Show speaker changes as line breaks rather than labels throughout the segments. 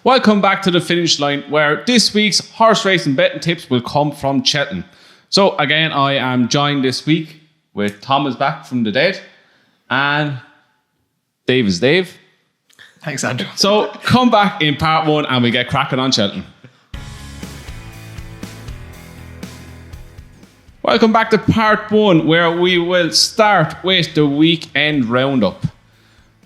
Welcome back to the finish line, where this week's horse racing betting tips will come from Cheltenham. So again, I am joined this week with Thomas back from the dead, and Dave is Dave.
Thanks, Andrew.
So come back in part 1 and we get cracking on Cheltenham. Welcome back to part 1, where we will start with the weekend roundup.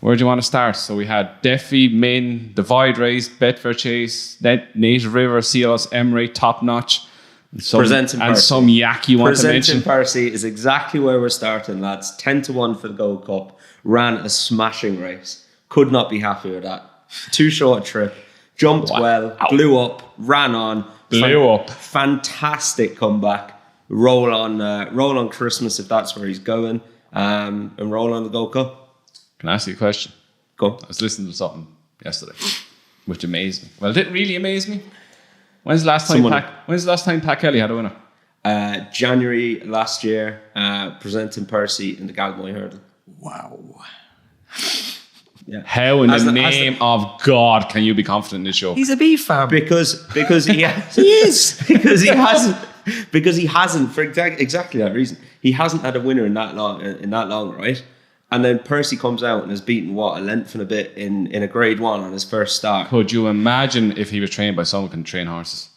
Where do you want to start? So we had Deafy, Min, Divide Race, Betfair Chase, Native River, CLS, Emery, Top Notch, and some yak you want to mention.
Presenting Percy is exactly where we're starting, lads. 10-1 for the Gold Cup. Ran a smashing race. Could not be happy with that. Too short a trip. Jumped well, blew up, ran on. Fantastic comeback. Roll on Christmas if that's where he's going, and roll on the Gold Cup.
Can I ask you a question?
Go.
I was listening to something yesterday, which amazed me. Well, it didn't really amaze me. When's the last time Pat Kelly had a winner?
January last year, presenting Percy in the Galmoy Hurdle.
Wow.
Yeah.
How in the name of God can you be confident in this show?
He's a beef farmer.
Because he
is.
Because he hasn't for exactly that reason. He hasn't had a winner in that long, right? And then Percy comes out and has beaten a length and a bit in a grade 1 on his first start.
Could you imagine if he was trained by someone who can train horses?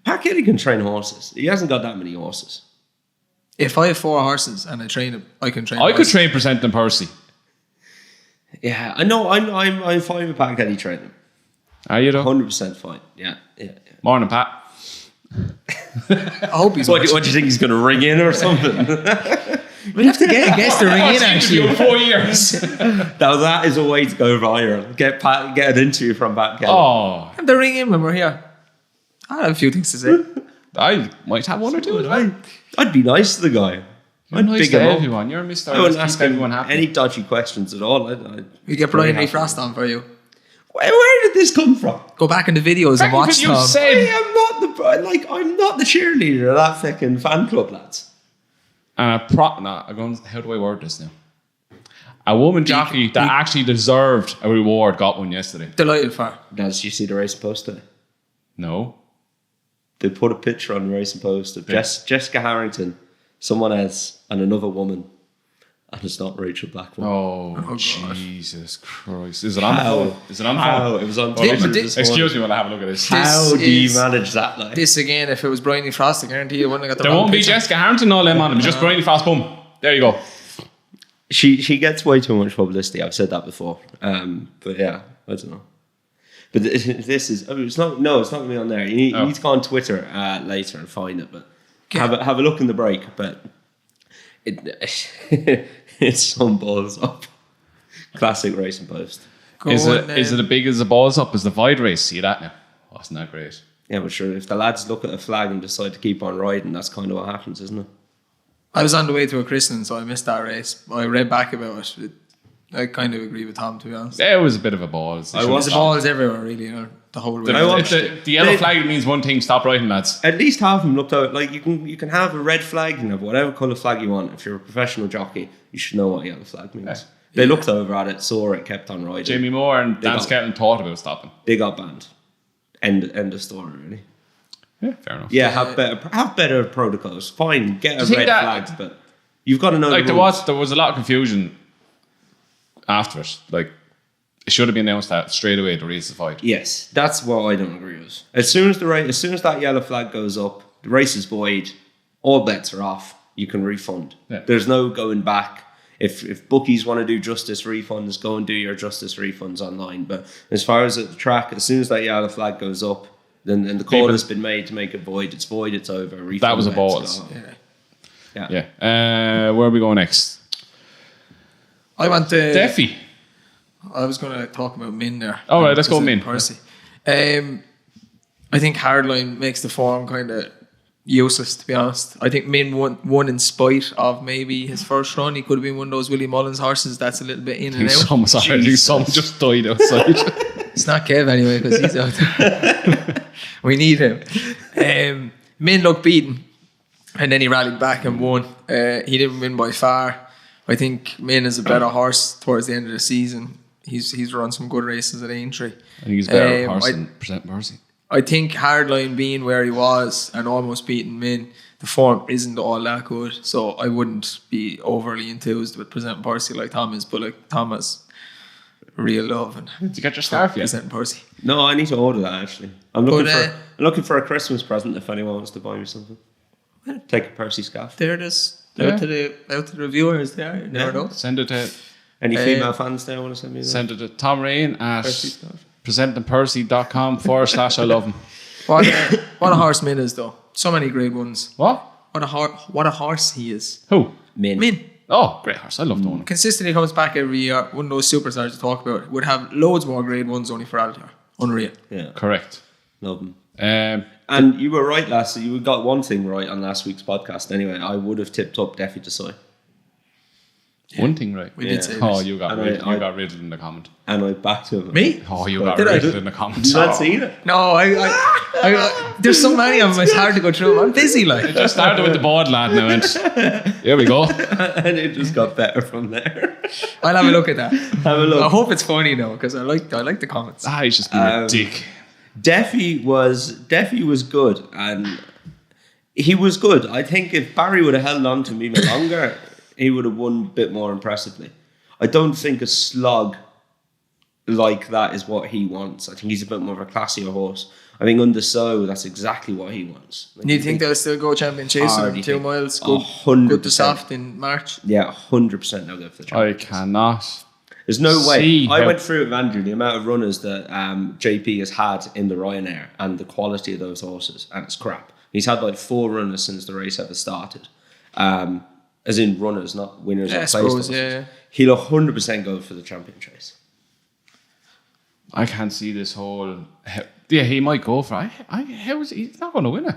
Pat Kelly can train horses. He hasn't got that many horses.
If I have 4 horses and I train them, I can train.
I could train Presenting Percy.
Yeah, I know. I'm fine with Pat Kelly training.
Are you though?
100% fine. Yeah.
Morning, Pat.
I hope he's.
What do you think he's going to ring in or something?
We'd have to get a guest to ring in actually.
4 years.
Now that is a way to go viral. Get an interview from Pat Kelly.
Oh,
Have to ring in when we're here. I have a few things to say.
I might have one or two as well.
I'd be nice to the guy.
You're nice to everyone. You're Mr.
I wouldn't ask
everyone happy.
any dodgy questions at all.
We get Brian Lee Frost on for you.
Where did this come from?
Go back in the videos and watch them.
I'm not the cheerleader of that fucking fan club, lads.
And how do I word this now? A woman jockey that actually deserved a reward got one yesterday.
Delighted for her.
Did you see the racing post today?
No.
They put a picture on the racing post of Jessica Harrington, someone else, and another woman. And it's not Rachel Blackmore.
Oh Jesus Christ. Is it on the phone? Is it on the phone?
It was on Twitter.
Excuse me while I have a look at this.
How do you manage that? Like?
This again, if it was Brian Lee Frost, I guarantee you wouldn't have got the
There won't be Jessica Harrington all them on him. Just Brian Lee Frost, boom. There you go.
She gets way too much publicity. I've said that before. But yeah, I don't know. But this is... it's not going to be on there. You need to go on Twitter later and find it. But have a look in the break. But... It's some balls up. Classic racing post.
Is it as big as the balls up as the Divide Race? See that now? Wasn't that great?
Yeah, but sure, if the lads look at a flag and decide to keep on riding, that's kind of what happens, isn't it?
I was on the way to a christening, so I missed that race. I read back about it. I kind of agree with Tom, to be honest.
Yeah, it was a bit of a balls.
There was balls everywhere, really. The whole race.
The yellow flag means one thing: stop riding, lads.
At least half of them looked out. Like you can have a red flag, you can have whatever colour flag you want. If you're a professional jockey, you should know what a yellow flag means. Yeah. They looked over at it, saw it, kept on riding.
Jamie Moore and Dan Skelton thought about stopping.
They got banned. End of story, really.
Yeah, fair enough.
Yeah, have better protocols. Fine, get a red flag, but you've got to know. Like
there was a lot of confusion after it. Like it should have been announced that straight away the race is void.
Yes, that's what I don't agree with. As soon as that yellow flag goes up, the race is void. All bets are off. You can refund. Yeah. There's no going back. If bookies want to do justice refunds, go and do your justice refunds online. But as far as at the track, as soon as that yellow flag goes up, then the call has been made to make it void. It's void. It's over. Refund
that was a balls. Yeah. Where are we going next?
I went to
Deafy.
I was going to talk about Min there.
All right, let's go Min.
Percy. I think Hardline makes the form kind of useless, to be honest. I think Min won in spite of maybe his first run. He could have been one of those Willie Mullins horses that's a little bit in and out.
Some just died outside.
It's not Kev anyway, because he's out there. We need him. Min looked beaten, and then he rallied back and won. He didn't win by far. I think Min is a better horse towards the end of the season. he's run some good races at Aintree.
I think he's better horse than Present Mercy.
I think Hardline being where he was and almost beating Min, the form isn't all that good. So I wouldn't be overly enthused with Present Percy like Thomas, but like Thomas, real love. And
did you get your scarf yet?
Present Percy.
No, I need to order that actually. I'm looking for a Christmas present if anyone wants to buy me something. Take a Percy scarf.
There it is.
Yeah.
Out to the viewers there. You never know.
Send it to
Any female fans there want to send me that?
Send it to Tom Rain at
Percy scarf.
presentingpercy.com/I love him.
What a horse Min is though. So many great ones.
What?
What a horse he is.
Who?
Min.
Oh, great horse. I love the one.
Consistently comes back every year. One of those superstars to talk about. Would have loads more grade ones only for Altior. Unreal.
Yeah,
Correct.
love them.
And
you were right last. You got one thing right on last week's podcast. Anyway, I would have tipped up Deffy to Soy.
one thing right.
We did say
Oh,
this.
you got riddled in the comment.
And I backed him.
Me?
Oh, you got
Did I?
riddled in the comments.
You not seen it?
No, I there's so many of them. It's hard to go through. I'm busy, like.
Just started with the board lad now, and here we go.
And it just got better from there.
I'll have a look at that.
Have a look.
I hope it's funny though, because I like the comments.
He's just being a dick.
Deffy was good, and he was good. I think if Barry would have held on to him even longer, he would have won a bit more impressively. I don't think a slog like that is what he wants. I think he's a bit more of a classier horse. I think under So, that's exactly what he wants.
Do you think they'll still go champion chasing
Already
2
think-
miles?
100%.
Good to soft in March.
Yeah, 100% they'll go for the
I
champion.
cannot.
There's no way.
See
I
how-
went through it with Andrew, the amount of runners that JP has had in the Ryanair and the quality of those horses, and it's crap. He's had like 4 runners since the race ever started. As in runners, not winners
Yeah,
or
I
placed
suppose,
horses.
yeah.
He'll 100% go for the champion chase.
I can't see this whole. Yeah, he might go for it. How is he's not going to win it?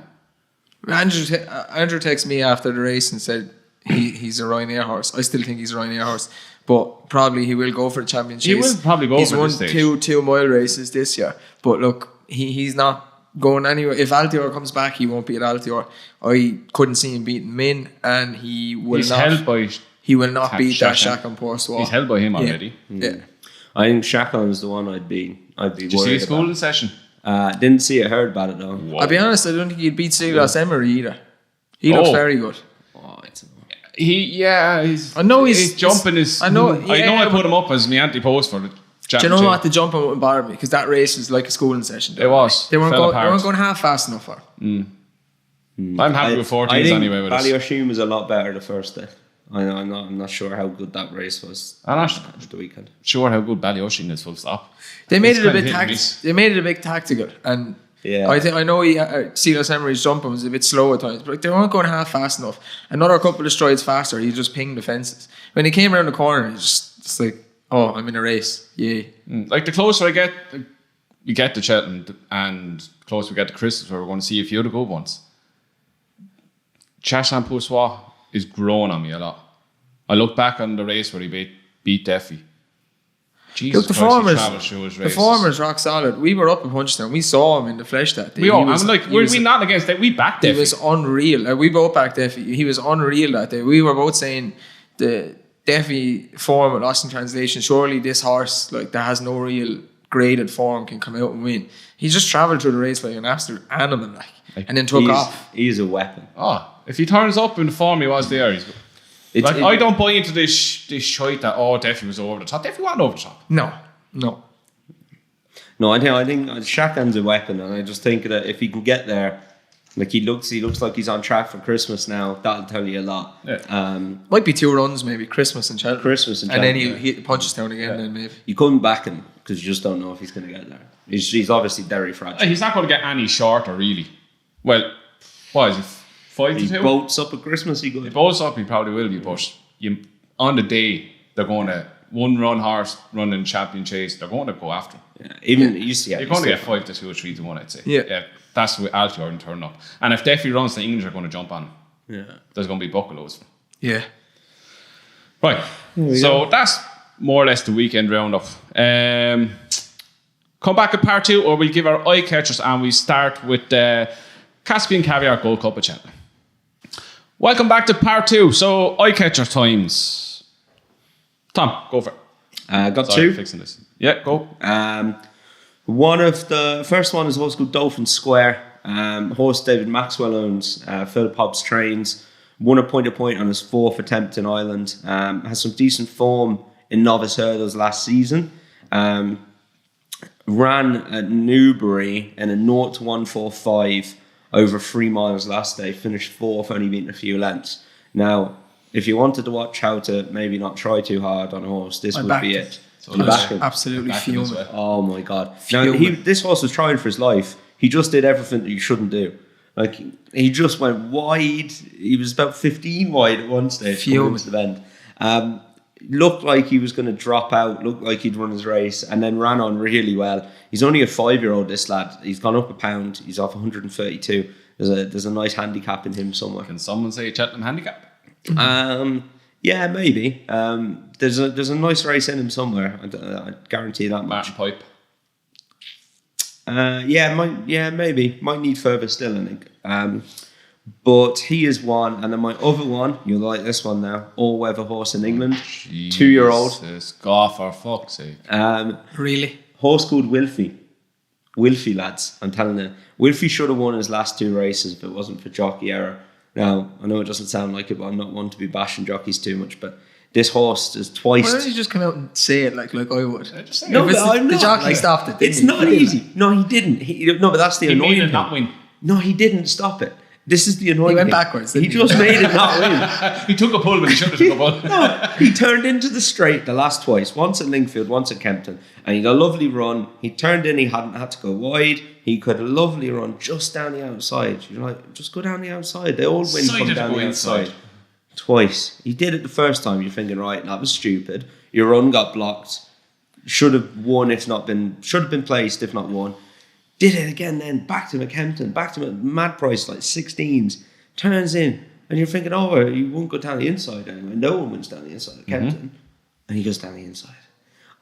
Andrew texted me after the race and said he's a Ryanair horse. I still think he's a Ryanair horse, but probably he will go for the championship.
He will probably go
He's
for
won
this stage.
2 mile races this year, but look, he's not going anywhere. If Altior comes back, he won't beat Altior. I couldn't see him beating Min, and he will
He's
not.
held by.
He will not beat that
Shaq.
Shaq and Porswa.
He's held by him already.
Yeah.
I think Shakon's the one I'd be
Did you see
worried
his school
about.
in session?
Didn't see it, heard about it though.
Whoa.
I'll be honest, I don't think he'd beat Siglas Emery either. He looks
Oh.
very good.
Oh, it's
He's.
I know
his jumping is.
I know.
I put him up as my anti-post for the
Do you
championship.
know what? The jumping wouldn't bother me because that race is like a schooling session.
It was.
They weren't
Fell
going. They
apart.
weren't going half fast enough for.
I'm happy with 14s anyway with us.
Ballyoshin was a lot better the first day. I'm not sure how good that race was.
I'm not
the weekend.
sure how good Ballyoshin is. Full stop.
They made
It's
it a
kinda
bit
hit and miss.
They made it a bit tactical, and
Yeah.
I know Silas Emery's jumping was a bit slow at times, but like, they weren't going half fast enough. Another couple of strides faster, he just pinged the fences. When he came around the corner, it's like, oh, I'm in a race, yay!
Like the closer I get, we get to Cheltenham, and the closer we get to Christmas, where we're going to see a few of the good ones. Chashan Poussois is growing on me a lot. I look back on the race where he beat Deffy. Jesus
Look,
Christ, he travelled through his
the
races.
former's rock solid. We were up at Punchestown. We saw him in the flesh that day.
We all,
He was-
I'm like,
he
we're
was-
we not against that. We backed
He
Deffy.
was unreal. We both backed Deffy. He was unreal that day. We were both saying the Deffy form and lost in translation. Surely this horse, like that has no real graded form, can come out and win. He just travelled through the race like an absolute animal, and then took off.
He's a weapon.
If he turns up in the form he was there, he's I don't buy into this shite that Deffy was over the top. Deffy wasn't over the top.
No.
No, I think Shakon's a weapon, and I just think that if he can get there, like he looks like he's on track for Christmas now. That'll tell you a lot.
Yeah.
Might be 2 runs, maybe Christmas and Cheltenham. And then
Cheltenham,
he punches down again. Then maybe.
You couldn't back him because you just don't know if he's going to get there. He's obviously very fragile.
He's not going to get any shorter, really. Well, what is he? 5 to
He
2?
bolts up at Christmas. He
If
goes.
bolts up, he probably will be pushed. On the day, they're going to one-run horse running champion chase. They're going to go after him.
Yeah, even you see,
You're going to get 5 to 2 or 3 to 1, I'd say.
Yeah.
That's the way Altior turn up. And if Deffy runs, the English are going to jump on him.
Yeah.
There's going to be buckaloads for him.
Yeah.
Right. So that's more or less the weekend roundup. Come back at part 2, or we'll give our eye catchers, and we start with the Caspian Caviar Gold Cup of Cheltenham. Welcome back to part 2. So eye catcher times. Tom, go for it.
Got
Sorry,
2.
fixing this. Yeah, go.
One of the first one is a horse called Dolphin Square. Horse David Maxwell owns. Philip Hobbs trains. Won a point on his 4th attempt in Ireland. Has some decent form in novice hurdles last season. Ran at Newbury in a 0-145 over 3 miles last day. Finished 4th, only beaten a few lengths. Now, if you wanted to watch how to maybe not try too hard on a horse, this would be it.
Absolutely fuming.
Oh my God. Now, this horse was trying for his life. He just did everything that you shouldn't do. Like, he just went wide. He was about 15 wide at one stage. Fuming. To the bend. Looked like he was going to drop out. Looked like he'd run his race. And then ran on really well. He's only a 5-year-old, this lad. He's gone up a pound. He's off 132. There's a nice handicap in him somewhere.
Can someone say Cheltenham handicap?
Yeah, maybe. There's a nice race in him somewhere. I guarantee that much.
Martin Pipe.
Maybe. Might need further still, I think. But he is one, and then my other one, you'll like this one now. All-weather horse in England, 2-year-old.
God, for fuck's sake.
Really?
Horse called Wiffy. Wiffy, lads. I'm telling you, Wiffy should have won his last 2 races if it wasn't for jockey error. Now, I know it doesn't sound like it, but I'm not one to be bashing jockeys too much, but this horse is twice...
Why don't you just come out and say it like I would?
No, but I'm
the
not.
jockey stopped it.
It's not easy. No, he didn't. No, but that's the annoying thing.
Not win.
No, he didn't stop it. This is the annoying thing.
He went backwards.
He just made it not win.
He took a pull when he should have took a pull.
No, he turned into the straight the last twice. Once at Lingfield, once at Kempton. And he had a lovely run. He turned in, he hadn't had to go wide. He could have a lovely run just down the outside. You're like, just go down the outside. They all win from down the outside. Twice. He did it the first time. You're thinking, right, that was stupid. Your run got blocked. Should have won should have been placed if not won. Did it again then, back to him at Kempton, back to him at mad price, like 16s, turns in, and you're thinking, you won't go down the inside anyway. No one wins down the inside at Kempton. And he goes down the inside.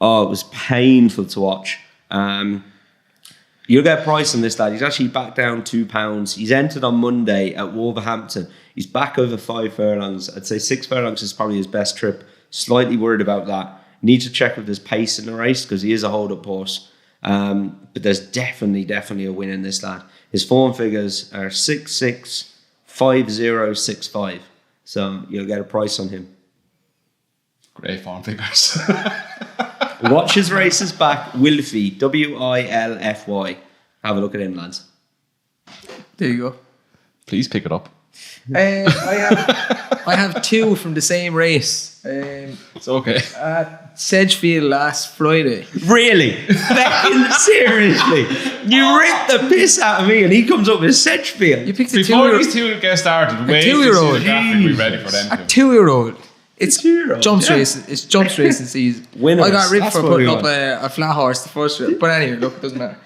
Oh, it was painful to watch. You'll get a price on this lad. He's actually back down £2. He's entered on Monday at Wolverhampton. He's back over 5 furlongs. I'd say 6 furlongs is probably his best trip. Slightly worried about that. Need to check if there's pace in the race because he is a hold-up horse. But there's definitely a win in this lad. His form figures are 6'6", 5'0", 6'5". So you'll get a price on him.
Great form figures.
Watch his races back. Wiffy, Wilfy. Have a look at him, lads.
There you go.
Please pick it up.
I have 2 from the same race.
It's okay.
Sedgefield last Friday.
Really? Fucking seriously? You ripped the piss out of me and he comes up with Sedgefield.
You picked
Before these 2 get started, wait till the graphic we ready for them.
A 2-year-old. It's jumps racing. It's jumps racing season.
Winners.
I got ripped for putting up a flat horse the first year. But anyway, look, it doesn't matter.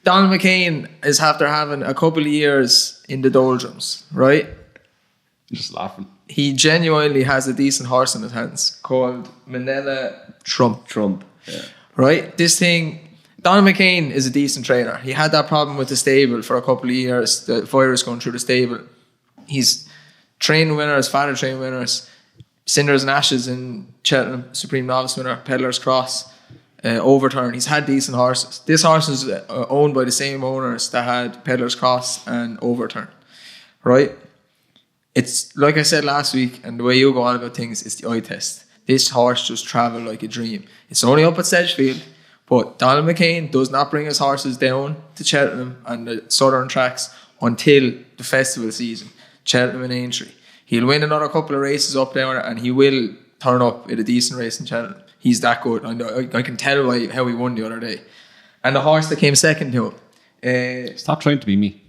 Donald McCain is after having a couple of years in the doldrums, right?
Just laughing.
He genuinely has a decent horse in his hands called Minella Trump.
Yeah.
Right? This thing, Donald McCain is a decent trainer. He had that problem with the stable for a couple of years, the virus going through the stable. He's trained winners, father trained winners, Cinders and Ashes in Cheltenham, Supreme Novice winner, Peddler's Cross, Overturn. He's had decent horses. This horse is owned by the same owners that had Peddler's Cross and Overturn. Right? It's like I said last week, and the way you go on about things, it's the eye test. This horse just travelled like a dream. It's only up at Sedgefield, but Donald McCain does not bring his horses down to Cheltenham and the southern tracks until the festival season, Cheltenham and Aintree. He'll win another couple of races up there and he will turn up at a decent race in Cheltenham. He's that good. I can tell by how he won the other day. And the horse that came second to him.
Stop trying to be me.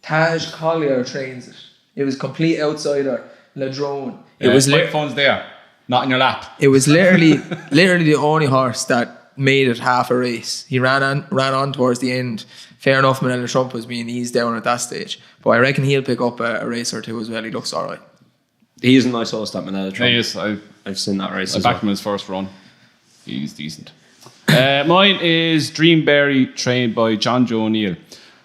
Taj Collier trains it. It was complete outsider, Labronne.
It was microphones there, not in your lap.
It was literally the only horse that made it half a race. He ran on towards the end. Fair enough, Minella Trump was being eased down at that stage, but I reckon he'll pick up a race or 2 as well. He looks all right.
He is a nice horse, that Minella Trump.
He is.
I've seen that race.
I backed him in his first run. He's decent. Mine is Dreamberry, trained by John Joe O'Neill.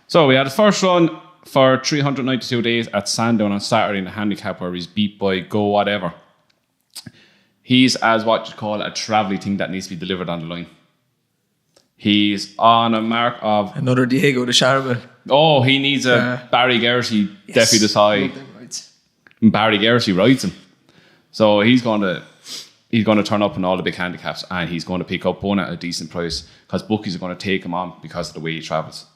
So we had his first run for 392 days at Sandown on Saturday in the handicap where he's beat by Go Whatever. He's as what you call a travelly thing that needs to be delivered on the line. He's on a mark of...
Another Diego de Charbel.
Oh, he needs a Barry Geraghty Defi Desai. And Barry Geraghty rides him. So he's going to turn up in all the big handicaps, and he's going to pick up one at a decent price because bookies are going to take him on because of the way he travels.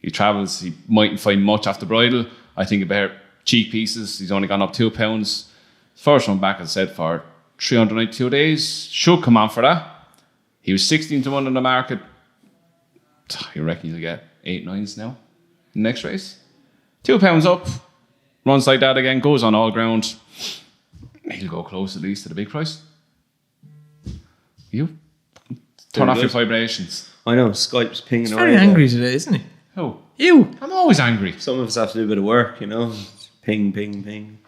He mightn't find much off the bridle. I think about cheek pieces. He's only gone up £2. First one back, as I said, for 392 days. Should come on for that. He was 16 to 1 in the market. You reckon he'll get 8-9s now in the next race? £2 up. Runs like that again. Goes on all ground. He'll go close at least to the big price. You? Turn off your vibrations.
I know, Skype's pinging
He's
away.
very angry today, isn't he?
Who?
You.
I'm always angry.
Some of us have to do a bit of work, you know. Ping, ping, ping.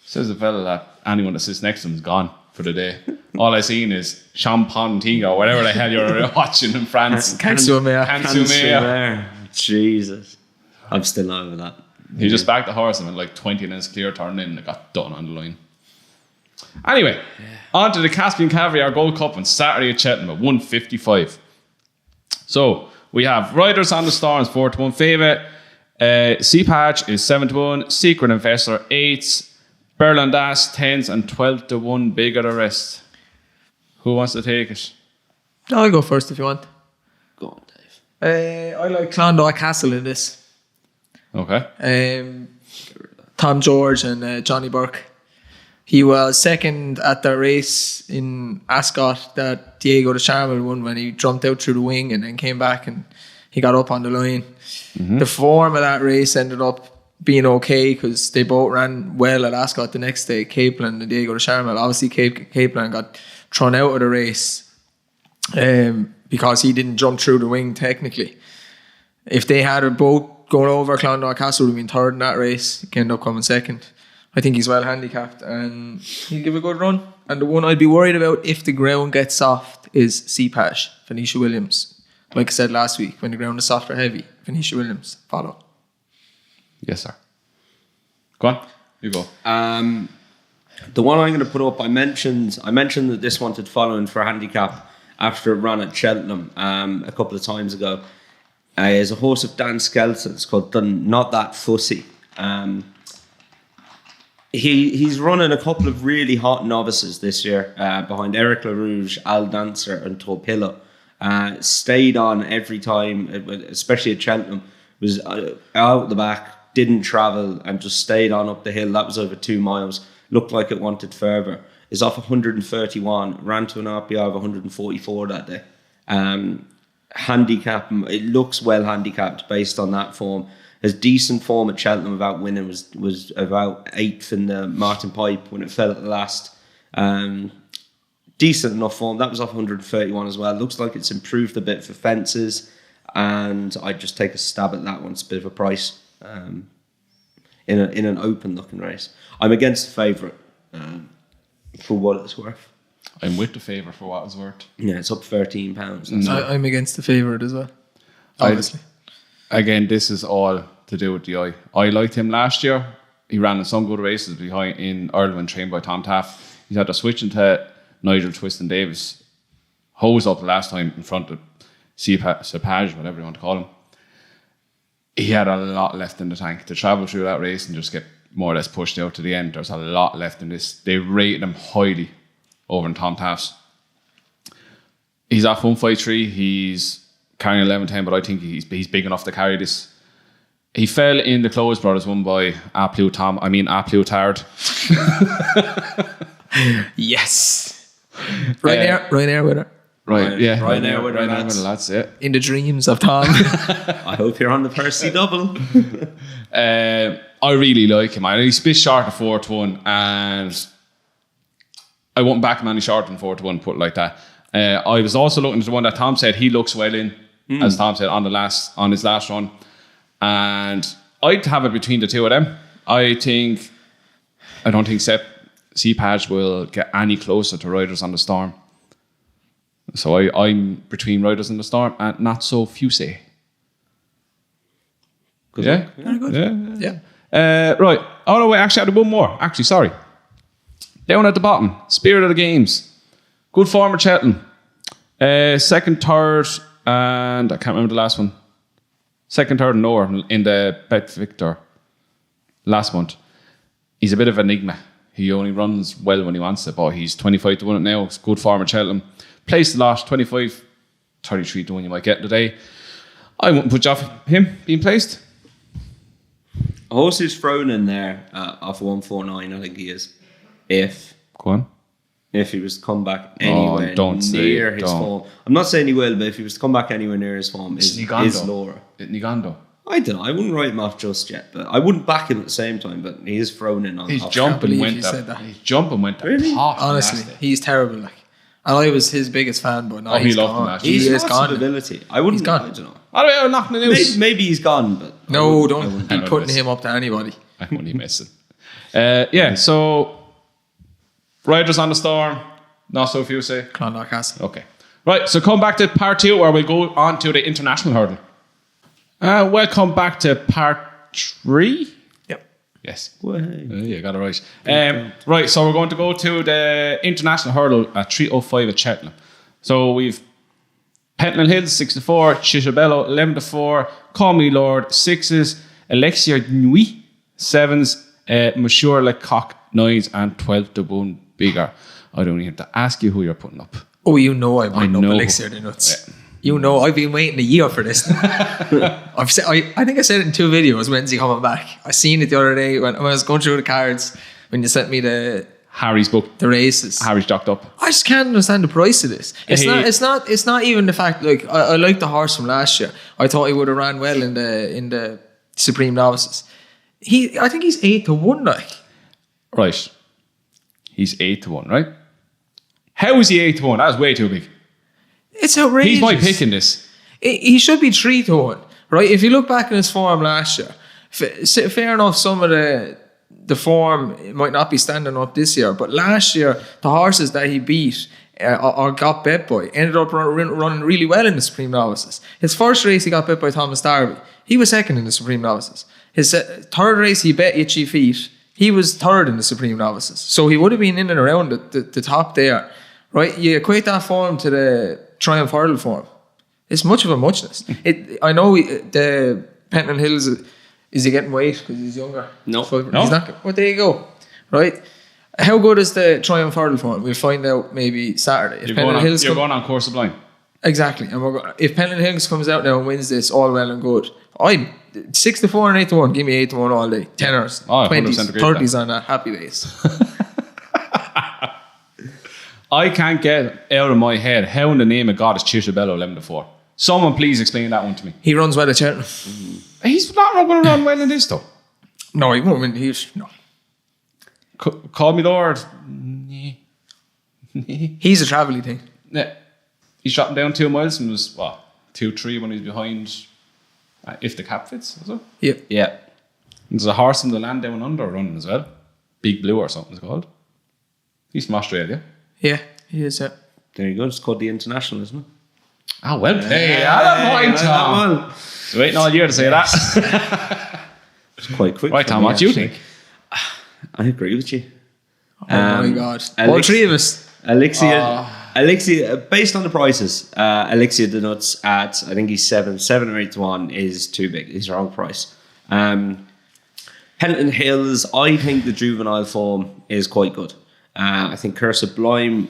Says the fella that anyone that sits next to him is gone for the day. All I seen is Champantigo, whatever the hell you're watching in France.
Cansumer.
Jesus. I'm still not over that.
He just backed the horse and went like 20 minutes clear turn in and it got done on the line. Anyway, on to the Caspian Caviar Gold Cup on Saturday at Cheltenham at 155. So we have Riders on the Storms 4-1 favourite. C-Patch is 7-1. Secret Investor 8s. Berlin Das 10s and 12-1 big at the rest. Who wants to take it?
I'll go first if you want.
Go on, Dave.
I like Clondalk Castle in this.
Okay.
Tom George and Johnny Burke. He was second at the race in Ascot that Diego de Charbel won when he jumped out through the wing and then came back and he got up on the line. Mm-hmm. The form of that race ended up being okay because they both ran well at Ascot the next day, Capelin and Diego de Charbel. Obviously, Capelin got thrown out of the race because he didn't jump through the wing technically. If they had a boat going over Clondalk Castle, would have been third in that race. He ended up coming second. I think he's well handicapped and he'll give a good run. And the one I'd be worried about if the ground gets soft is C-Pash, Venetia Williams. Like I said last week, when the ground is soft or heavy, Venetia Williams, follow.
Yes, sir. Go on, you go.
The one I'm going to put up, I mentioned that this wanted following for a handicap after it ran at Cheltenham a couple of times ago. Is a horse of Dan Skelton. It's called Not That Fussy. He's running a couple of really hot novices this year behind Eric LaRouge, Al Dancer and Torpillo. Stayed on every time, especially at Cheltenham. Was out the back, didn't travel and just stayed on up the hill. That was over 2 miles. Looked like it wanted further. Is off 131, ran to an RPI of 144 that day. Handicap, it looks well handicapped based on that form. His decent form at Cheltenham without winning was about 8th in the Martin Pipe when it fell at the last. Decent enough form. That was off 131 as well. Looks like it's improved a bit for fences, and I'd just take a stab at that one. It's a bit of a price in an open looking race. I'm against the favourite for what it's worth.
I'm with the favourite for what it's worth.
Yeah, it's up £13.
No. I'm against the favourite as well. Obviously.
Again, this is all to do with the eye. I liked him last year. He ran in some good races behind in Ireland, trained by Tom Taff. He's had to switch into Nigel Twiston Davis. Hose up the last time in front of Cepage, whatever you want to call him. He had a lot left in the tank to travel through that race and just get more or less pushed out to the end. There's a lot left in this. They rated him highly over in Tom Taff's. He's at 153. He's carrying 11-10, but I think he's big enough to carry this. He fell in the Close Brothers, won by Aplutard.
Yes. Ryanair winner.
Right, yeah.
Ryanair winner,
that's it.
In the dreams of Tom.
I hope you're on the Percy double.
I really like him. He's a bit short of 4-1, and I won't back him any short than 4-1, put it like that. I was also looking at the one that Tom said he looks well in, as Tom said on his last run, and I'd have it between the two of them. I don't think C-Patch will get any closer to Riders on the Storm. So I'm between Riders on the Storm and Not So Fusey.
Good
Yeah,
luck.
Very good.
Yeah. Right. Oh no, wait. Actually, I had one more. Actually, sorry. Down at the bottom, Spirit of the Games. Good form at Cheltenham. Second, third, and I can't remember the last one. Second, third, and lower in the Betfair last month. He's a bit of an enigma. He only runs well when he wants it, but he's 25 to 1 it now. It's good form at Cheltenham. Placed a lot, 25, 33 to 1 you might get today. I wouldn't put you off him being placed.
A horse is thrown in there off 149, I think he is. If he was to come back anywhere near his form. I'm not saying he will, but if he was to come back anywhere near his form, is Laura.
Nigando.
I don't know. I wouldn't write him off just yet, but I wouldn't back him at the same time. But he is thrown in on.
He's jumping went
Really?
Honestly, he's terrible. Like, and I was his biggest fan, but now he's gone.
He's lost ability. I wouldn't. He's gone. I don't know.
I don't knocking the news.
Maybe he's gone, but
don't be putting him up to anybody.
I'm only messing. So Riders on the Storm. Not so few say.
Clondalk Castle.
Okay. Right. So come back to part 2, where we'll go on to the international hurdle. Welcome back to part 3.
Yep.
Yes. You got it right. Right, so we're going to go to the international hurdle at 3:05 at Cheltenham. So we've Pentland Hills 64, Chishabello 11-4, Call Me Lord 6s, Elixir Nuit 7s, Monsieur Lecoq 9s, and 12-1 bigger. I don't even have to ask you who you're putting up.
Oh, you know I'm putting up Elixir the nuts. Yeah. You know, I've been waiting a year for this. I think I said it in 2 videos when's he coming back. I seen it the other day when I was going through the cards when you sent me
Harry's book.
The races.
Harry's docked up.
I just can't understand the price of this. It's not even the fact, like, I like the horse from last year. I thought he would have ran well in the Supreme Novices. I think he's 8-1, like.
Right. He's 8-1, right? How is he 8-1? That's way too big.
It's outrageous.
He's my pick in this.
He should be 3-1, right? If you look back in his form last year, fair enough, some of the form might not be standing up this year, but last year, the horses that he beat or got bet by ended up running really well in the Supreme Novices. His first race, he got bet by Thomas Darby. He was second in the Supreme Novices. His third race, he bet Itchy Feet. He was third in the Supreme Novices. So he would have been in and around the top there, right? You equate that form to the Triumph Hurdle form. It's much of a muchness. I know the Pentland Hills, is he getting weight because he's younger?
No.
He's not. Well, there you go. Right? How good is the Triumph Hurdle form? We'll find out maybe Saturday.
You're going on Course of Blind.
Exactly. And if Pentland Hills comes out now and wins this, all well and good. I'm 6-4 and 8-1. Give me 8-1 all day. 10ers, 20s, 30s on that. Happy days.
I can't get out of my head how in the name of God is Chishabello 11-4. Someone please explain that one to me.
He runs well at Cheltenham.
He's not going to run well in this though.
No, he won't win. No.
Call Me Lord.
He's a travelly thing.
Yeah. He shot him down 2 miles and was 2-3 when he's behind. If the cap fits, is it?
Yep.
Yeah.
There's a horse from the land down under running as well. Big Blue or something it's called. He's from Australia.
Yeah, he is.
There you go. It's called the International, isn't it?
Ah, well played. Point, Tom. Waiting all year to say that.
It's quite quick.
Right, Tom, what do you think?
I agree with you.
Oh my God. All 3 of us.
Elixir, based on the prices, Elixir the nuts at, I think he's 7 or 8-1 is too big. He's the wrong price. Pentland Hills, I think the juvenile form is quite good. I think Curse of Blime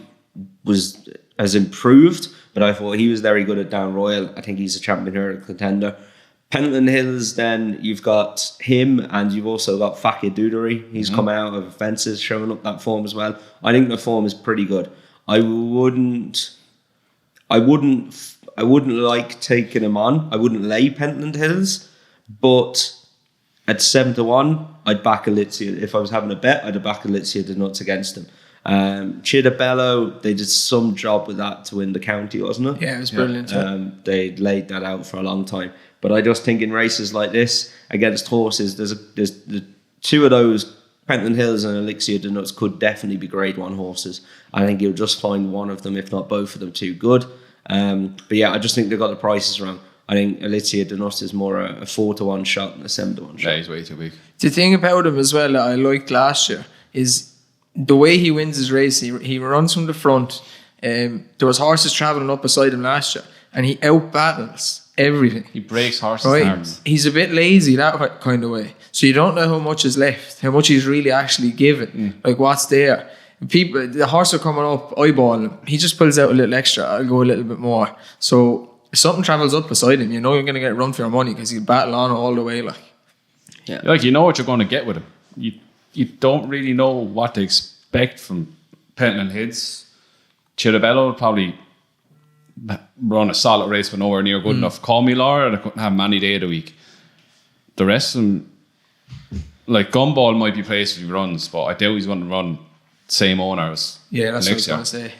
has improved, but I thought he was very good at Down Royal. I think he's a champion here, a contender. Pentland Hills, then you've got him, and you've also got Fakir Dudery. He's come out of fences, showing up that form as well. I think the form is pretty good. I wouldn't like taking him on. I wouldn't lay Pentland Hills, but at 7-1, I'd back Elixir. If I was having a bet, I'd back Elixir the nuts against him. Chidabello, they did some job with that to win the county, wasn't it?
Yeah, it was brilliant.
They laid that out for a long time. But I just think in races like this, against horses, there's the 2 of those, Pentland Hills and Elixir the Nuts, could definitely be grade 1 horses. I think you'll just find one of them, if not both of them, too good. But yeah, I just think they've got the prices wrong. I think Elixir the Nuts is more a 4-1 shot than a 7-1 shot.
Yeah, he's way too big.
The thing about him as well that I liked last year is the way he wins his race, he runs from the front. There was horses travelling up beside him last year, and he out-battles everything.
He breaks horses'
Right?
hearts.
He's a bit lazy that kind of way. So you don't know how much is left, how much he's really actually given, like what's there. People, the horse are coming up, eyeball him. He just pulls out a little extra. I'll go a little bit more. So if something travels up beside him, you know you're going to get run for your money because he'll battle on all the way.
Like, you know what you're going to get with him. You don't really know what to expect from Pentland Heads. Chirabello will probably run a solid race, but nowhere near good enough. Call me Laura, they couldn't have him any day of the week. The rest of them, like Gumball might be placed if he runs, but I doubt he's going to run the same owner as
Yeah, that's
Elixir.
what I was going to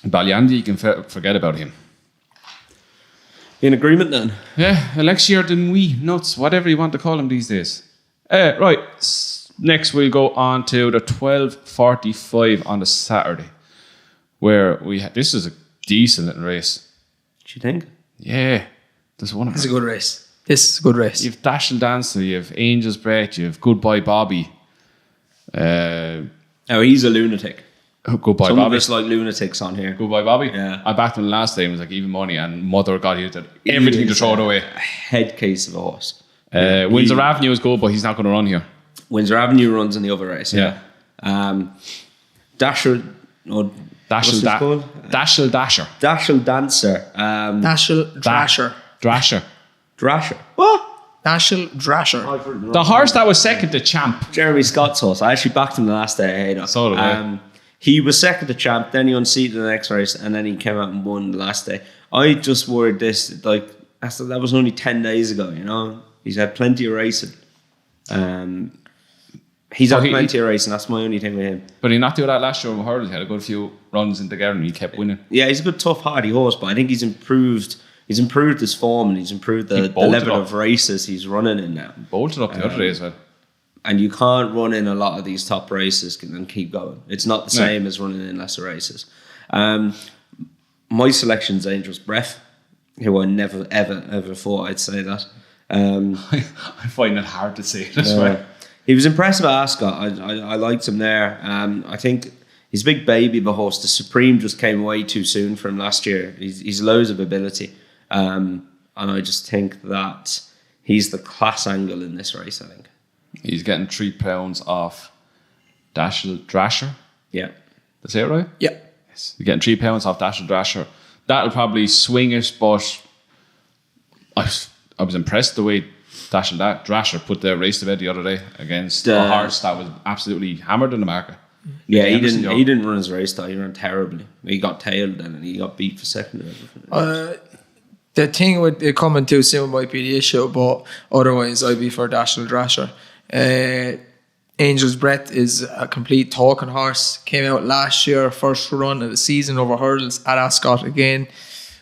say.
Baliandi, you can forget about him.
In agreement then?
Yeah, Elixir, then we nuts, whatever you want to call him these days. Right, next we'll go on to the 12:45 on the Saturday, where this is a decent little race.
Do you think?
Yeah, there's one of
This is
them.
a good race. This is a good race.
You have Dash and Dancer, you have Angel's Breath, you have Goodbye Bobby.
Oh, he's a lunatic.
Goodbye
Some of
Bobby.
us like lunatics on here.
Goodbye Bobby.
Yeah.
I backed him last time. It was like even money, and Mother God, he did everything to throw it away.
A head case of a horse.
Windsor Avenue is good, but he's not going to run here.
Windsor Avenue runs in the other race.
Yeah.
Dasher. No,
Dashel Dasher.
Dashel Dancer.
Dashel Drasher.
Drasher.
What?
Dashel Drasher.
The horse that was second to Champ.
Jeremy Scott's horse. I actually backed him the last day. I hate it.
So did I.
He was second to Champ, then he unseated the next race, and then he came out and won the last day. I just worried this, like, that was only 10 days ago, you know? He's had plenty of racing. He's had plenty of racing, that's my only thing with him.
But he not do that last year over hurdles. He had a good few runs in together and he kept winning.
Yeah, he's a good, tough, hardy horse, but I think he's improved his form and he's improved the level of races he's running in now.
Bolted up the other day as well.
And you can't run in a lot of these top races and keep going. It's not the same as running in lesser races. My selection's Angel's Breath, who I never, ever thought I'd say that.
I find it hard to say it as well.
He was impressive at Ascot. I liked him there. I think he's a big baby of a horse. The Supreme just came way too soon for him last year. He's loads of ability. And I just think that he's the class angle in this race, I think.
He's getting 3 pounds off Dashel Drasher.
Yeah.
Did I say it right?
Yeah.
Yes. You're getting 3 pounds off Dashel Drasher. That'll probably swing it, but I was impressed the way Dashel Drasher put the race to bed the other day against a horse that was absolutely hammered in the market.
Yeah, he didn't run his race though. He ran terribly. He got tailed then and he got beat for second.
The thing with it coming too soon might be the issue, but otherwise I'd be for Dashel Drasher. Angel's Breath is a complete talking horse. Came out last year, first run of the season over hurdles at Ascot again.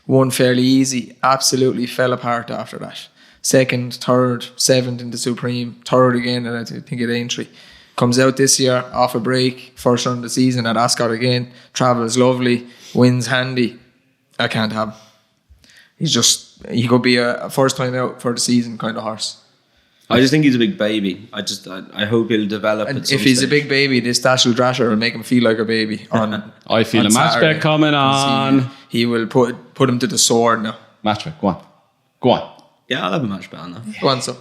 Won fairly easy. Absolutely fell apart after that. Second, third, seventh in the Supreme, third again, and I think at Aintree. Comes out this year off a break, first run of the season at Ascot again. Travels lovely, wins handy. I can't have him. He could be a first time out for the season kind of horse.
I just think he's a big baby. I hope he'll develop.
And if he's a big baby, this Dashel Drasher will make him feel like a baby.
I feel a match bet coming on.
He will put him to the sword now.
Match bet, go on.
Yeah, I'll have a match bet on that.
Go on, so.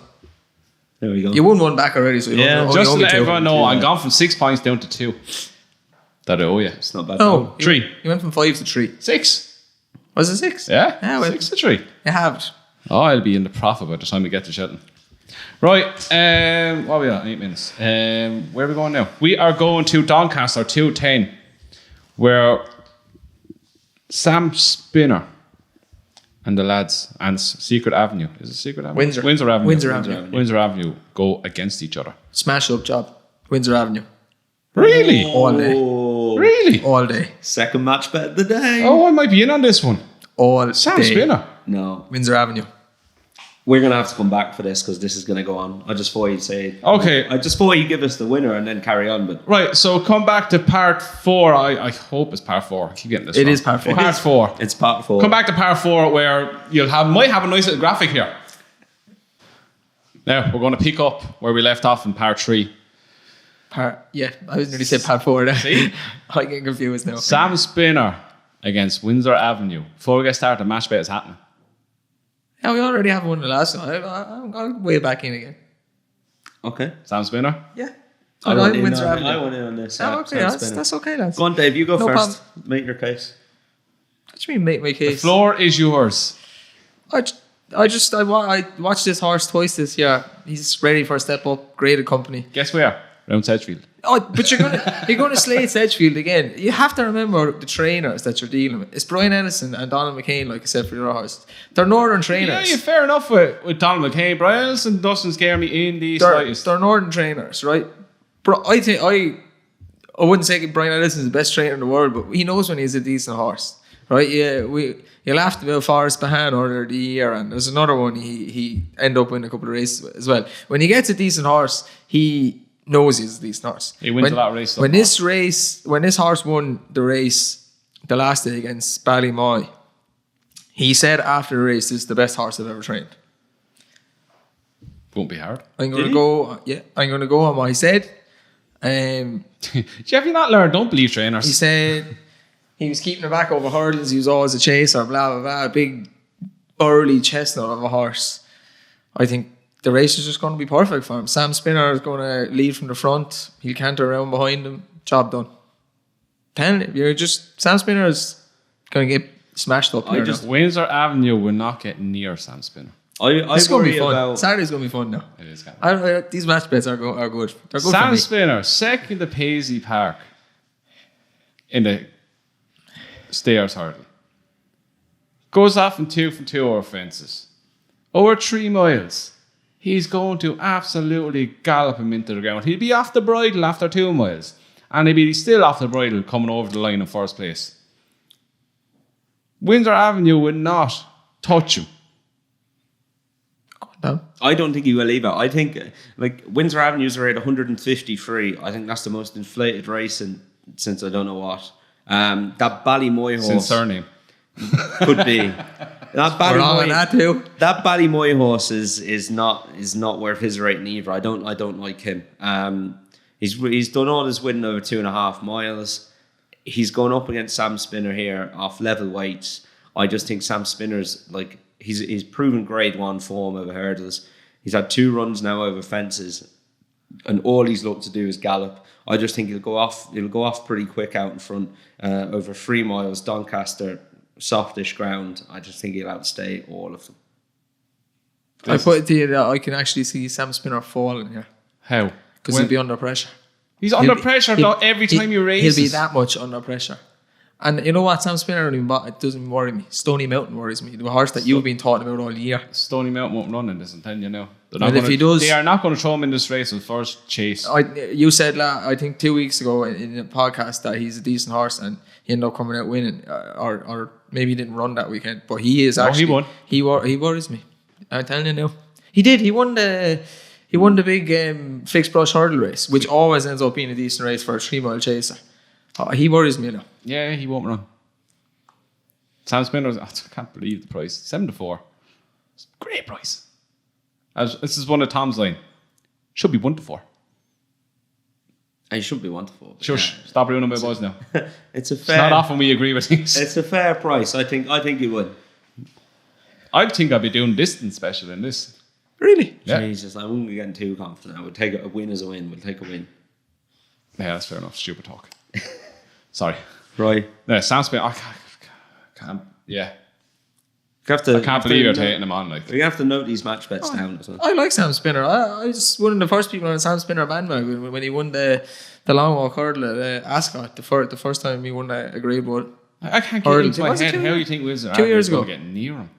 There we go.
You won one back already, so you don't
just to
owe me
let
two.
everyone know, I'm gone from 6 points down to 2. That I owe you.
It's not bad.
No,
3.
You went from 5 to 3.
6.
Was it 6?
Yeah,
well,
6 to 3.
You have it.
Oh, I'll be in the profit by the time we get to Cheltenham. Right, what are we at? 8 minutes. Where are we going now? We are going to Doncaster 210, where Sam Spinner and the lads and Secret Avenue. Is it Secret Avenue?
Windsor Avenue.
Windsor Avenue go against each other.
Smash up job. Windsor Avenue.
Really?
All day.
Really?
All day.
Second match bet of the day.
Oh, I might be in on this one.
All
Sam
day.
Spinner.
No.
Windsor Avenue.
We're going to have to come back for this because this is going to go on. I just thought you'd say...
Okay.
I just thought you'd give us the winner and then carry on, but...
Right, so come back to part 4. I hope it's part 4. I keep getting this
It
wrong.
is part 4.
Part 4.
It's part 4.
Come back to part 4 where might have a nice little graphic here. Now, we're going to pick up where we left off in part 3.
I was nearly say part 4 there.
See?
I get confused now.
Sam Spinner against Windsor Avenue. Before we get started, match bet is happening.
Yeah, we already have one the last one. I'll way back in again.
Okay.
Sam Spinner?
Yeah.
I
I'm
want in
Windsor
on-
Avenue.
I want in on this.
Oh, okay, that's okay, lads.
Go on, Dave. You go
No
first. Make your case.
What do you mean, make my
The
case?
floor is yours.
I watched this horse twice this year. He's ready for a step up. Great at company.
Guess where? Round Sedgefield.
Oh, but you're gonna slate Sedgefield again. You have to remember the trainers that you're dealing with. It's Brian Ellison and Donald McCain, like I said for the other horse. They're northern trainers.
Yeah, fair enough with Donald McCain. Brian Ellison doesn't scare me in the slightest.
They're northern trainers, right? But I think I wouldn't say Brian Ellison's the best trainer in the world, but he knows when he's a decent horse, right? Yeah, you laughed about Forrest Bahan earlier the year, and there's another one he ended up winning a couple of races as well. When he gets a decent horse, he knows he's a decent horse.
He wins a lot of races.
When this horse won the race the last day against Ballymoy, he said after the race, "This is the best horse I've ever trained."
Won't be hard.
I'm gonna go on what he said.
Have you not learned? Don't believe trainers.
He said he was keeping it back over hurdles. He was always a chaser, blah, blah, blah. A big, burly chestnut of a horse. I think the race is just going to be perfect for him. Sam Spinner is going to lead from the front. He'll canter around behind him. Job done. Sam Spinner is going to get smashed up.
Windsor Avenue will not get near Sam Spinner.
It's going to be fun.
About,
Saturday's going to be fun now.
It is kind of.
These match bets are good. They're good
Sam
for me.
Spinner, second to Paisley Park in the stairs hurdle. Goes off in 2 from 2 over fences. Over 3 miles. He's going to absolutely gallop him into the ground. He'll be off the bridle after 2 miles. And he'll be still off the bridle coming over the line in first place. Windsor Avenue would not touch him.
I don't think he will either. I think Windsor Avenue's are at 153. I think that's the most inflated race since I don't know what. That Ballymoy horse.
Since surname.
Could be. That Ballymoy horse is not worth his rating either. I don't like him. He's done all his winning over 2.5 miles. He's going up against Sam Spinner here off level weights. I just think Sam Spinner's he's proven grade 1 form over hurdles. He's had 2 runs now over fences, and all he's looked to do is gallop. I just think he'll go off pretty quick out in front over 3 miles. Doncaster, softish ground. I just think he'll outstay all of them.
I put it to you that I can actually see Sam Spinner falling here.
How?
Because he'll be under pressure.
He's under pressure every time he races.
He'll be that much under pressure. And you know what? Sam Spinner it doesn't worry me. Stony Mountain worries me. The horse that you've been talking about all year.
Stony Mountain won't run in this, I'm telling you now.
They
are not going to throw him in this race with first chase.
You said, I think 2 weeks ago in a podcast that he's a decent horse and he ended up coming out winning. Or maybe he didn't run that weekend. But he is actually...
he won.
He worries me. I'm telling you now. He did. He won the big fixed brush hurdle race, which always ends up being a decent race for a 3-mile chaser. He worries me now.
Yeah, he won't run. Sam Spinner's, I can't believe the price. 7-4. It's a great price. This is one of Tom's line. Should be 1-4.
He should be 1-4.
Shush. Stop ruining my buzz now.
It's
not often we agree with things.
It's a fair price. I think he would.
I think I'd be doing distance special in this.
Really?
Yeah.
Jesus, I wouldn't be getting too confident. I would take a win as a win. We'll take a win.
Yeah, that's fair enough. Stupid talk. Sorry.
Right.
No, Sam Spinner. I can't. Yeah.
I
can't believe you're taking him on.
We have to note these match bets down as well.
I like Sam Spinner. I was one of the first people on Sam Spinner bandwagon when he won the long walk hurdle at Ascot. The first time he won a grade 1.
I can't get into my head how you think Windsor
2 years ago
get near him.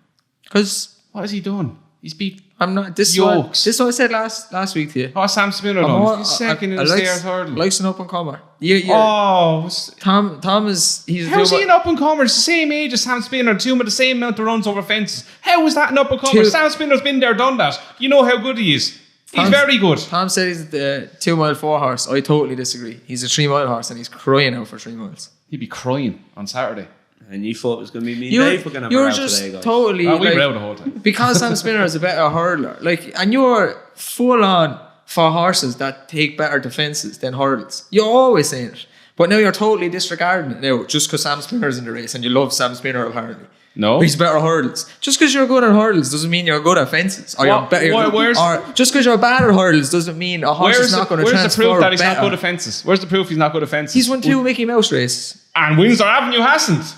Because
what has he done? He's beat.
I'm not. This
Yokes.
is what I said last week to you.
Oh, Sam Spinner done. He's second in the stairs hurdle.
Likes an up and comer.
Oh,
Tom is.
How's he an up and comer? It's the same age as Sam Spinner. 2 with the same amount of runs over fences. How is that an up and comer? Sam Spinner's been there, done that. You know how good he is. He's very good.
Tom said he's the 2 mile 4 horse. I totally disagree. He's a 3 mile horse and he's crying out for 3 miles.
He'd be crying on Saturday.
And you thought it was going to be me and Dave we're going to have a row today, guys.
Totally.
We rowed the whole time.
Because Sam Spinner is a better hurdler. And you're full on for horses that take better defences than hurdles. You're always saying it. But now you're totally disregarding it now just because Sam Spinner's in the race and you love Sam Spinner apparently.
No.
He's better at hurdles. Just because you're good at hurdles doesn't mean you're good at fences. Or you're better. Or just because you're bad at hurdles doesn't mean a horse is not going to transfer.
Where's the proof that he's
better.
not good at fences? Where's the proof he's not good at fences?
He's won 2 Mickey Mouse races.
And Windsor Avenue hasn't.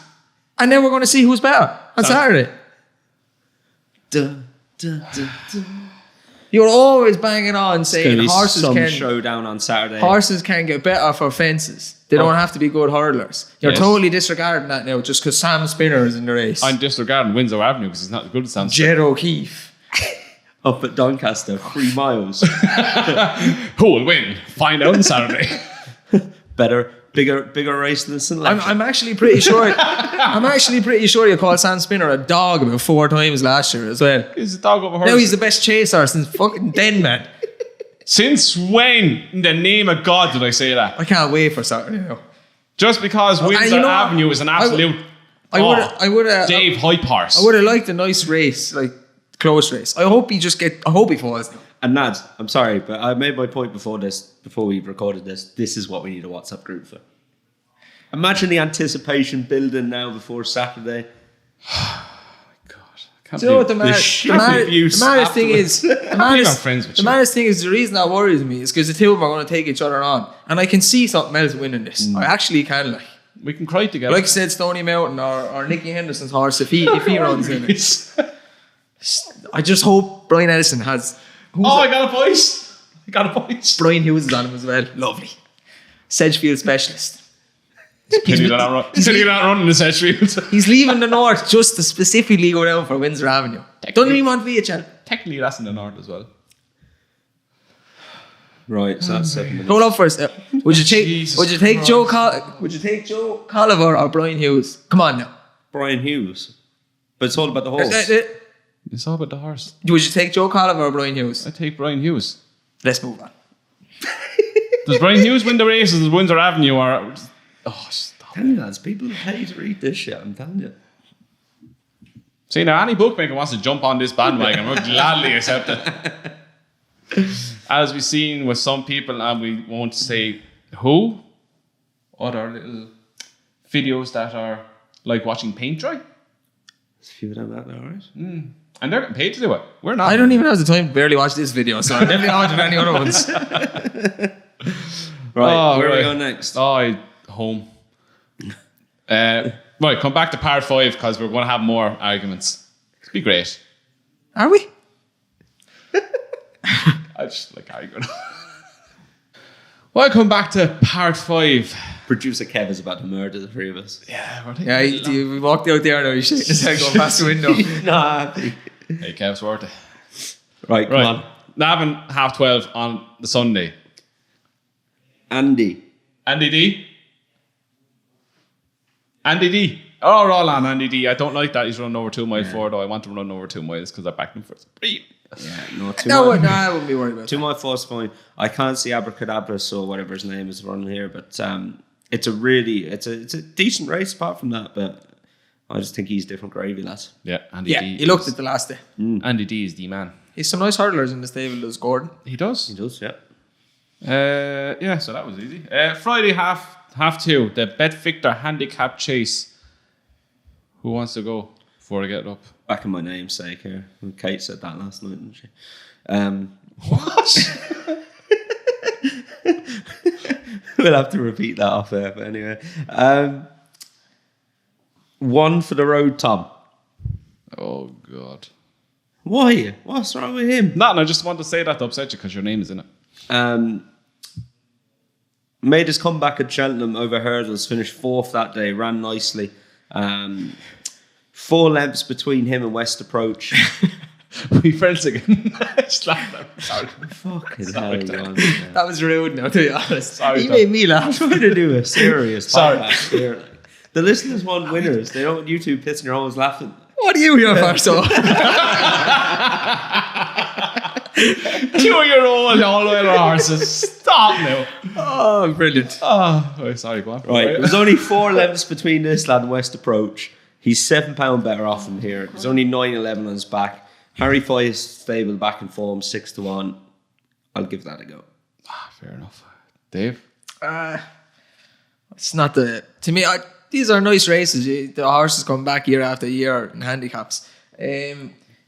And now we're going to see who's better on Saturday. You're always banging on saying horses can
showdown on Saturday.
Horses can get better for fences. They don't have to be good hurdlers. You're totally disregarding that now just because Sam Spinner is in the race.
I'm disregarding Windsor Avenue because he's not as good as Sam Spinner.
Jed O'Keefe.
Up at Doncaster, 3 miles.
Who will win? Find out on Saturday.
Bigger race than St. Lecture.
I'm actually pretty sure. You called Sam Spinner a dog about 4 times last year as well.
He's a dog over horse.
Now he's the best chaser since fucking then, man.
Since when, in the name of God, did I say that?
I can't wait for Saturday now.
Just because Windsor Avenue is an absolute Dave Hype horse.
I would have liked a nice race, like close race. I hope he falls now.
And Nads, I'm sorry, but I made my point before we recorded this. This is what we need a WhatsApp group for. Imagine the anticipation building now before Saturday.
Do you know what the maddest thing is? The maddest thing is the reason that worries me is because the two of them are going to take each other on, and I can see something else winning this. I actually can. Like
we can cry together.
Like I said, Stony Mountain or Nicky Henderson's horse if he runs in it. I just hope Brian Edison has.
I got a voice.
Brian Hughes is on him as well. Lovely. Sedgefield specialist.
He's not running the Sedgefield.
He's leaving the north just to specifically go down for Windsor Avenue. Doesn't even want VHL.
Technically, that's in the north as well.
Right, so that's 7 minutes.
Hold up first. Would you take Joe Colliver or Brian Hughes? Come on now.
Brian Hughes. But it's all about the horse.
It's all about the horse.
Would you take Joe Colliver or Brian Hughes?
I take Brian Hughes.
Let's move on.
Does Brian Hughes win the races at Windsor Avenue or... Oh, stop.
I'm telling you, lads, people pay to read this shit, I'm telling you.
See, now any bookmaker wants to jump on this bandwagon, we'll gladly accept it. As we've seen with some people, and we won't say who, other little videos that are like watching paint dry.
There's a few of them that are alright.
And they're getting paid to do it. We're not.
I don't even have the time to barely watch this video, so I'm definitely not watching any other ones.
Right, where are we going next?
Home. Right, come back to part 5 because we're going to have more arguments. It'll be great.
Are we?
I just like arguing. Welcome back to part 5.
Producer Kev is about to murder the 3 of us.
Yeah, we walked out there now, he's shaking his head going past the window.
Nah.
Hey, Kev's worth it.
Right, come on.
Navan 12:30 on the Sunday.
Andy
D. Oh, we're all on Andy D. I don't like that he's running over 2 mile forward, though. I want him to run over 2 miles because I backed him for speed.
I wouldn't be worried about
2 mile forward's fine. I can't see Abracadabras or whatever his name is running here, but it's a decent race apart from that, but I just think he's different gravy, lads.
Yeah, Andy D.
He looked at the last day.
Andy D is the man.
He's some nice hurdlers in the stable, does Gordon.
He does,
yeah.
So that was easy. Friday half 2, the Bet handicap chase. Who wants to go before I get it up?
Back in my namesake here. Kate said that last night, didn't she?
What?
We'll have to repeat that off air, but anyway. Onefortheroadtom.
Oh, God.
Why? What's wrong with him?
Nothing, I just want to say that to upset you because your name is in it.
Made his comeback at Cheltenham over hurdles, finished 4th that day, ran nicely. 4 lengths between him and West Approach.
We friends again. Slapped him. Sorry.
Fucking hell.
That was rude now, to be honest.
Sorry,
he made me laugh.
I'm trying to do a serious podcast here. The listeners want winners. They don't want you two pissing your holes laughing.
What are you here for, so?
2-year-old all over horses. Stop now.
Oh, brilliant.
Oh, sorry, go on.
Right, there's only 4 lengths between this lad and West Approach. He's £7 better off from here. There's only 9.11 on his back. Harry Foy's stable back in form, 6-1. I'll give that a go.
Fair enough. Dave?
It's not to me, these are nice races. The horses come back year after year in handicaps.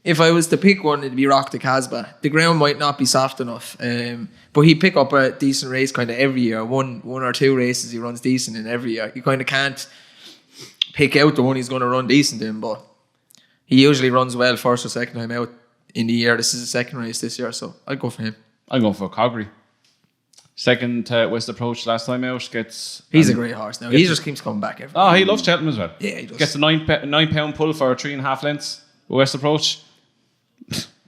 If I was to pick one, it'd be Rock the Casbah. The ground might not be soft enough, but he'd pick up a decent race kind of every year. One or two races he runs decent in every year. You kind of can't pick out the one he's going to run decent in, but he usually runs well first or second time out in the year. This is the second race this year, so I'd go for him.
I'm going for Corgy. Second West Approach last time out gets...
He's a great horse now. He just keeps coming back every
Oh, he loves Cheltenham as well.
Yeah, he does.
Gets a £9 pull for 3.5 lengths. West Approach.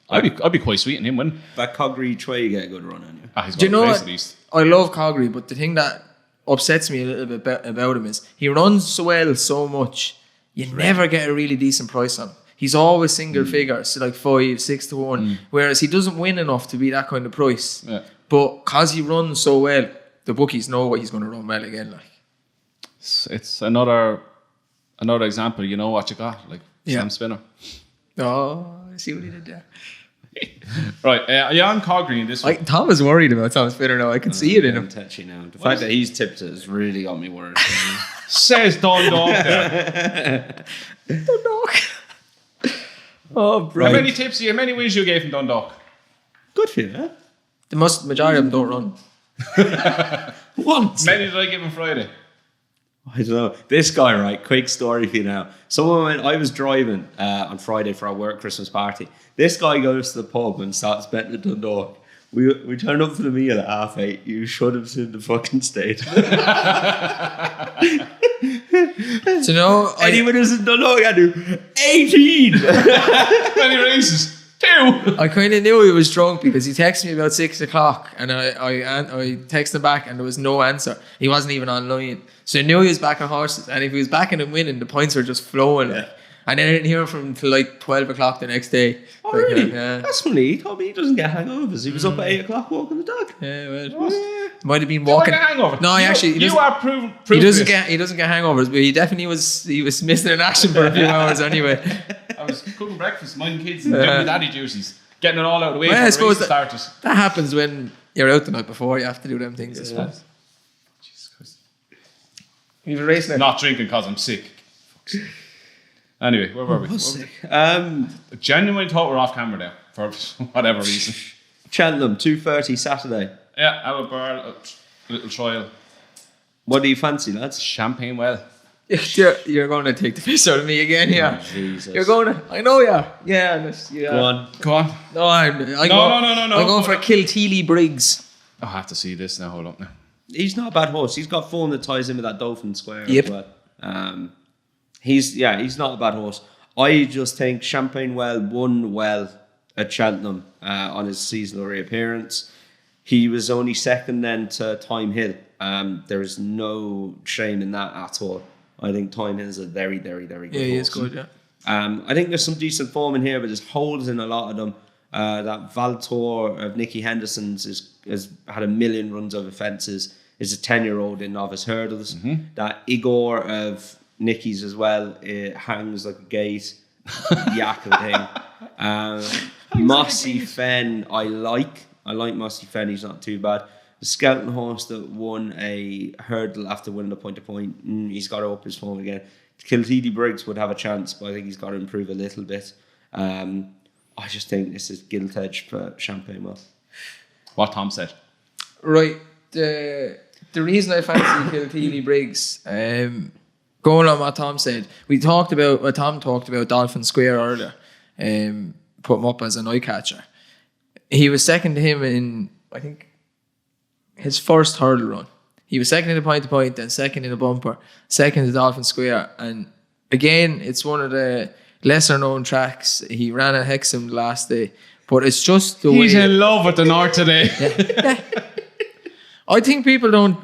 I'd be quite sweet in him winning.
That Corgy try to get a good run on you.
He's got
Do you know
a place
what?
at least.
I love Corgy, but the thing that upsets me a little bit about him is he runs so well so much, you never get a really decent price on him. He's always single figures, so like 5, 6 to 1, whereas he doesn't win enough to be that kind of price.
Yeah.
But because he runs so well, the bookies know what he's going to run well again. Like,
It's another example. You know what you got, like Sam Spinner.
oh, I see what he did there.
Right, are you on Corgy in this one?
Tom is worried about Tom Spinner now. I can see it in him.
Touchy now. The fact that he's tipped it has really got me worried.
Says Dundalk there.
Dundalk. Oh, bro.
How many tips? How many wins you gave from Dundalk?
Good for you, huh?
The majority of them don't run.
Once.
Many did I give on Friday?
I don't know. This guy, right? Quick story for you now. I was driving on Friday for our work Christmas party. This guy goes to the pub and starts betting at Dundalk. We turned up for the meal at 8:30. You should have seen the fucking state.
So, you know,
Anyone who's in Dundalk, I do 18.
Many races? 2.
I kind of knew he was drunk because he texted me about 6 o'clock and I texted him back and there was no answer. He wasn't even online. So I knew he was back on horses, and if he was backing and winning, the points were just flowing. Like. And then I didn't hear from him until like 12 o'clock the next day.
Oh, really?
Yeah.
That's funny. He told me he doesn't get hangovers. He was up at 8 o'clock walking the dog.
Yeah, well, might have been walking.
Like a hangover.
No, he
are proven.
He doesn't get hangovers, but he definitely was missing in action for a few hours anyway.
I was cooking breakfast, minding kids, and giving me daddy juices, getting it all out of the way.
Well, I
for
suppose
the race starters.
that happens when you're out the night before. You have to do them things. I suppose.
Jesus Christ.
You've a race now.
Not drinking because I'm sick. Anyway, where were we? I genuinely thought we were off camera now for whatever reason.
Cheltenham, 2:30 Saturday.
Yeah, have a bar, a little trial.
What do you fancy, lads?
Champagne well.
You're going to take the piss out of me again, yeah.
Oh, Jesus.
You're going to. I know, yeah. Yeah.
Go on.
Go on.
No, I'm going for Kilteely Briggs.
I have to see this now. Hold up now.
He's not a bad horse. He's got form that ties in with that Dolphin square
Yep.
as well. He's not a bad horse. I just think Champagne Well won well at Cheltenham on his seasonal reappearance. He was only second then to Time Hill. There is no shame in that at all. I think Time Hill is a very, very, very good horse.
Yeah, he is good, yeah.
I think there's some decent form in here, but there's holes in a lot of them. That Valtor of Nicky Henderson's has had a million runs over fences. Is a 10-year-old in novice hurdles. Mm-hmm. That Igor of Nicky's as well. It hangs like a gate. Yak of a thing. Mossy Fen, I like Mossy Fen. He's not too bad. The Skeleton horse that won a hurdle after winning a point-to-point. He's got to up his form again. Kilteely Briggs would have a chance, but I think he's got to improve a little bit. I just think this is gilt edge for Champagne Well.
What Tom said.
Right. The reason I fancy Kilteely Briggs, going on what Tom said, Tom talked about Dolphin Square earlier, put him up as an Eyecatcher. He was second to him in, I think, his first hurdle run. He was second in the point-to-point, then second in the bumper, second to Dolphin Square. And again, it's one of the lesser-known tracks. He ran at Hexham last day, but it's just the way...
He's in love with the North today.
Yeah. I think people don't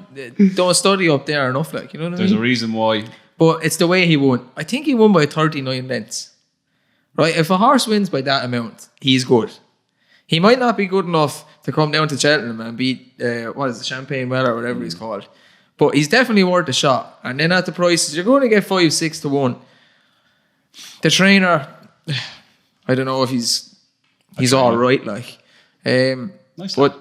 study up there enough, like, you know what I mean?
There's a reason why.
But it's the way he won. I think he won by 39 lengths. Right? If a horse wins by that amount, he's good. He might not be good enough to come down to Cheltenham and beat, Champagne Well or whatever he's called. But he's definitely worth a shot. And then at the prices, you're going to get 5, 6 to 1. The trainer, I don't know if he's all right, like.
Nice
but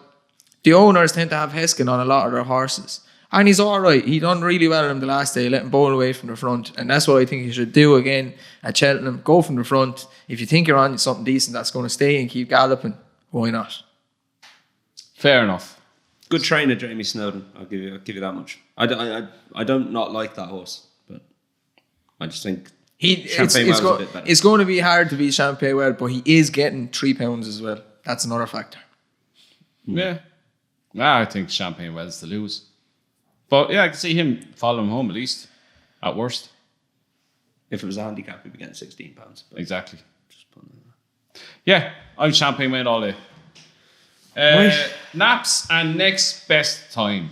the owners tend to have Heskin on a lot of their horses. And he's all right. He done really well on him the last day, let him bowl away from the front. And that's what I think he should do again at Cheltenham. Go from the front. If you think you're on something decent that's going to stay and keep galloping, why not?
Fair enough.
Good trainer, Jamie Snowden. I'll give you that much. I don't not like that horse, but I just think Champagne Wells is a bit better.
It's going to be hard to beat Champagne Well, but he is getting £3 as well. That's another factor.
Yeah. I think Champagne Wells to lose. But yeah, I can see him following home at least. At worst.
If it was a handicap, he'd be getting £16.
Exactly.
Just putting it there.
Yeah, I'm Champagne Well all day. Naps and next best time.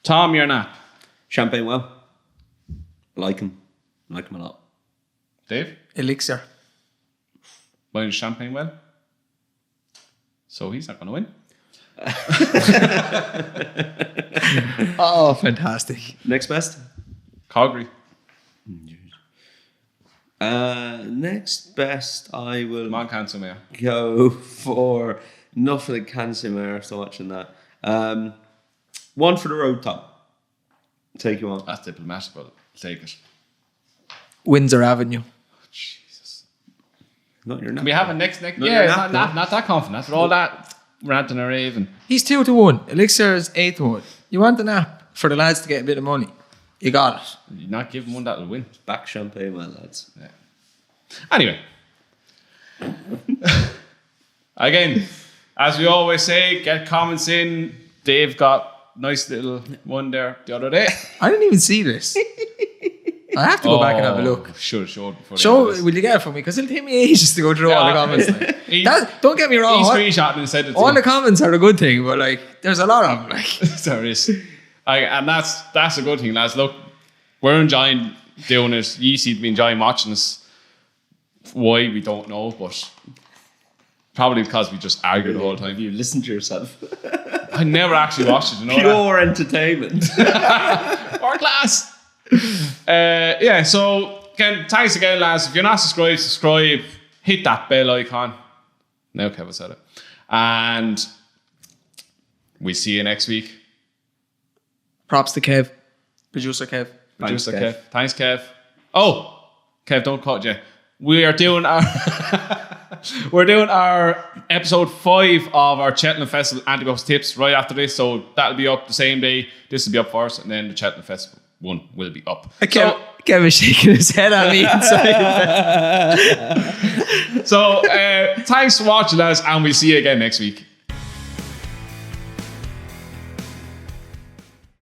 Tom, your nap.
Champagne Well. Like him a lot.
Dave?
Elixir.
Mine's Champagne Well. So he's not going to win.
Oh, fantastic.
Next best?
Cogry.
Next best, I will
Come on, Cancelmere.
go for enough of the Cancelmere after watching that. Onefortheroadtom. Take you on.
That's diplomatic, but take it.
Windsor Avenue.
Jesus.
Not your
Can
nap.
we have a next?
Not
Yeah,
your
it's
nap,
not that confident. After all that ranting or raving.
He's 2-1. Elixir is 8-1. You want the nap for the lads to get a bit of money. You got it.
You're not giving one that'll win.
Back Champagne Well, lads.
Yeah. Anyway. Again, as we always say, get comments in. Dave got nice little one there the other day.
I didn't even see this. I have to go back and have a look.
Should have showed before.
Will you get it for me? Because it'll take me ages to go through all the comments. Like. Don't get me wrong.
He screenshot and said it to
all
me.
the comments are a good thing, but like, there's a lot of them. Like.
There is. And that's a good thing, lads. Look, we're enjoying doing it. You seem to be enjoying watching us. Why, we don't know, but probably because we just argue the whole time.
You listen to yourself.
I never actually watched it, you know.
Pure entertainment.
Or class. Yeah, so again, thanks again, lads. If you're not subscribe, hit that bell icon. Now Kevin said it. And we see you next week.
Props to Kev. Producer Kev.
Producer Kev. Thanks, Kev. Oh, Kev, don't cut you. We are doing our episode 5 of our Cheltenham Festival Anti-Buffs tips right after this, so that'll be up the same day. This will be up first, and then the Cheltenham Festival one will be up.
Kev is shaking his head at me inside.
So thanks for watching, lads, and we'll see you again next week.